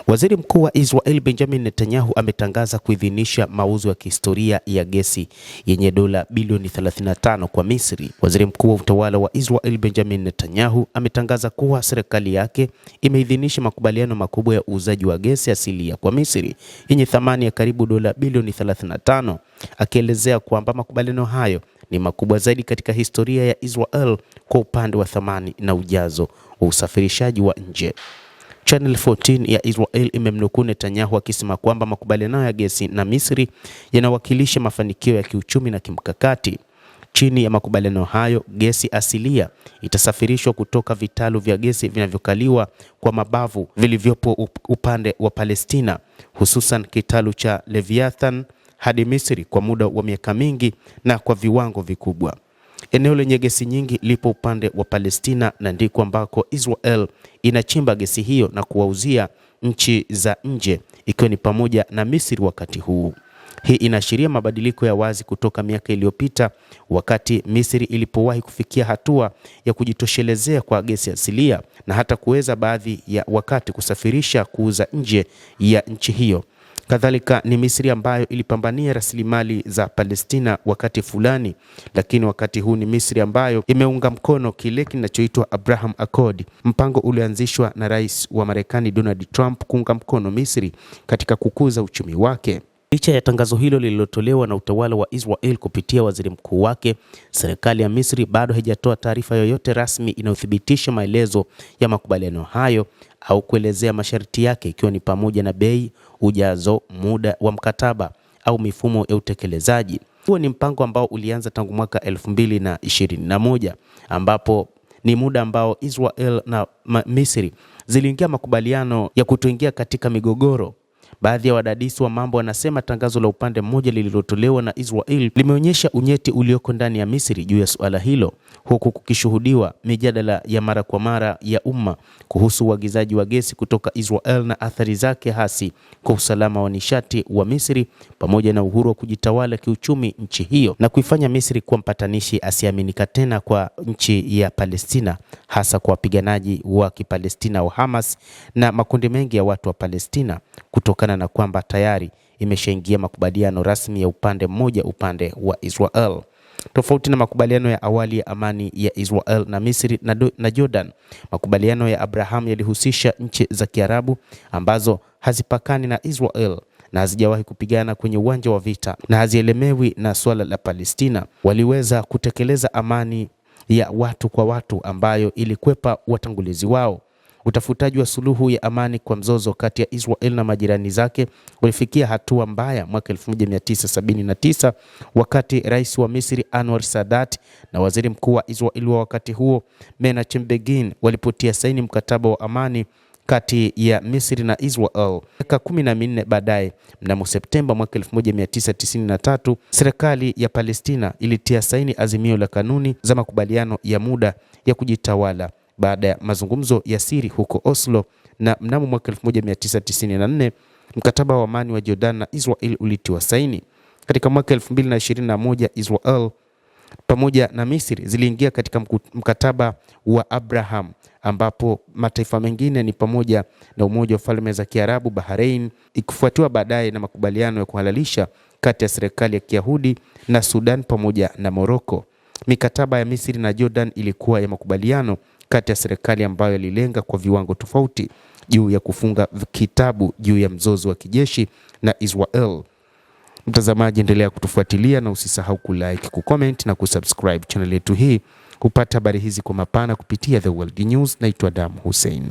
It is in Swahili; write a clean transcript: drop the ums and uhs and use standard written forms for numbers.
Waziri Mkuu wa Israel Benjamin Netanyahu ametangaza kuidhinisha mauzo ya kihistoria ya gesi yenye dola bilioni 35 kwa Misri. Waziri Mkuu wa utawala wa Israel Benjamin Netanyahu ametangaza kuwa serikali yake imeidhinisha makubaliano makubwa ya uuzaji wa gesi asilia kwa Misri yenye thamani ya karibu dola bilioni 35, akielezea kwamba makubaliano hayo ni makubwa zaidi katika historia ya Israel kwa upande wa thamani na ujazo wa usafirishaji wa nje. Channel 14 ya Israel imemnukuu Netanyahu akisema kwamba makubaliano ya gesi na Misri yanawakilisha mafanikio ya kiuchumi na kimkakati. Chini ya makubaliano hayo, gesi asilia itasafirishwa kutoka vitalu vya gesi vinavyokaliwa kwa mabavu vilivyopo upande wa Palestina, hususan kitalu cha Leviathan hadi Misri kwa muda wa miaka mingi na kwa viwango vikubwa. Eneo lenye gesi nyingi lipo upande wa Palestina na ndiko ambako Israel inachimba gesi hiyo na kuwauzia nchi za nje ikiwa ni pamoja na Misri wakati huu. Hii inaashiria mabadiliko ya wazi kutoka miaka iliyopita wakati Misri ilipowahi kufikia hatua ya kujitoshelezea kwa gesi asilia na hata kuweza baadhi ya wakati kusafirisha kuuza nje ya nchi hiyo. Kadhalika ni Misri ambayo ilipambania rasilimali za Palestina wakati fulani, lakini wakati huu ni Misri ambayo imeunga mkono kile kinachoitwa Abraham Accord, mpango ulioanzishwa na Rais wa Marekani Donald Trump kuunga mkono Misri katika kukuza uchumi wake. Licha ya tangazo hilo lililotolewa na utawala wa Israel kupitia waziri mkuu wake, serikali ya Misri bado haijatoa taarifa yoyote rasmi inayothibitisha maelezo ya makubaliano hayo au kuelezea masharti yake, ikiwa ni pamoja na bei, ujazo, muda wa mkataba au mifumo ya utekelezaji. Huo ni mpango ambao ulianza tangu mwaka 2021 ambapo ni muda ambao Israel na Misri ziliingia makubaliano ya kutoingia katika migogoro. Baadhi ya wadadisi wa mambo wanasema tangazo la upande mmoja lililotolewa na Israel limeonyesha unyeti ulioko ndani ya Misri juu ya suala hilo, huku kukishuhudiwa mijadala ya mara kwa mara ya umma kuhusu uagizaji wa gesi kutoka Israel na athari zake hasi kwa usalama wa nishati wa Misri pamoja na uhuru wa kujitawala kiuchumi nchi hiyo, na kuifanya Misri kuwa mpatanishi asiaminika tena kwa nchi ya Palestina, hasa kwa wapiganaji wa Kipalestina wa Hamas na makundi mengi ya watu wa Palestina, kutokana na kwamba tayari imeshaingia makubaliano rasmi ya upande mmoja, upande wa Israel. Tofauti na makubaliano ya awali ya amani ya Israel na Misri na Jordan, makubaliano ya Abraham yalihusisha nchi za Kiarabu ambazo hazipakani na Israel na hazijawahi kupigana kwenye uwanja wa vita na hazielemewi na swala la Palestina. Waliweza kutekeleza amani ya watu kwa watu ambayo ilikwepa watangulizi wao. Utafutaji wa suluhu ya amani kwa mzozo kati ya Israel na majirani zake ulifikia hatua mbaya mwaka 1979 wakati rais wa Misri Anwar Sadat na waziri mkuu wa Israel wa wakati huo Menachem Begin walipotia saini mkataba wa amani kati ya Misri na Israel. Miaka 14 baadaye, mnamo Septemba mwaka 1993, serikali ya Palestina ilitia saini azimio la kanuni za makubaliano ya muda ya kujitawala baada ya mazungumzo ya siri huko Oslo, na mnamo mwaka 1994 mkataba wa amani wa Jordan na Israel ulitiwa saini. Katika mwaka 2021 Israel pamoja na Misri ziliingia katika mkataba wa Abraham ambapo mataifa mengine ni pamoja na Umoja wa Falme za Kiarabu, Bahrain, ikifuatiwa baadaye na makubaliano ya kuhalalisha kati ya serikali ya Kiyahudi na Sudan pamoja na Morocco. Mikataba ya Misri na Jordan ilikuwa ya makubaliano kati ya serikali ambayo ililenga kwa viwango tofauti juu ya kufunga kitabu juu ya mzozo wa kijeshi na Israel. Mtazamaji, endelea kutufuatilia na usisahau kulike, kucomment na kusubscribe channel yetu hii kupata habari hizi kwa mapana kupitia The World News. Naitwa Adam Hussein.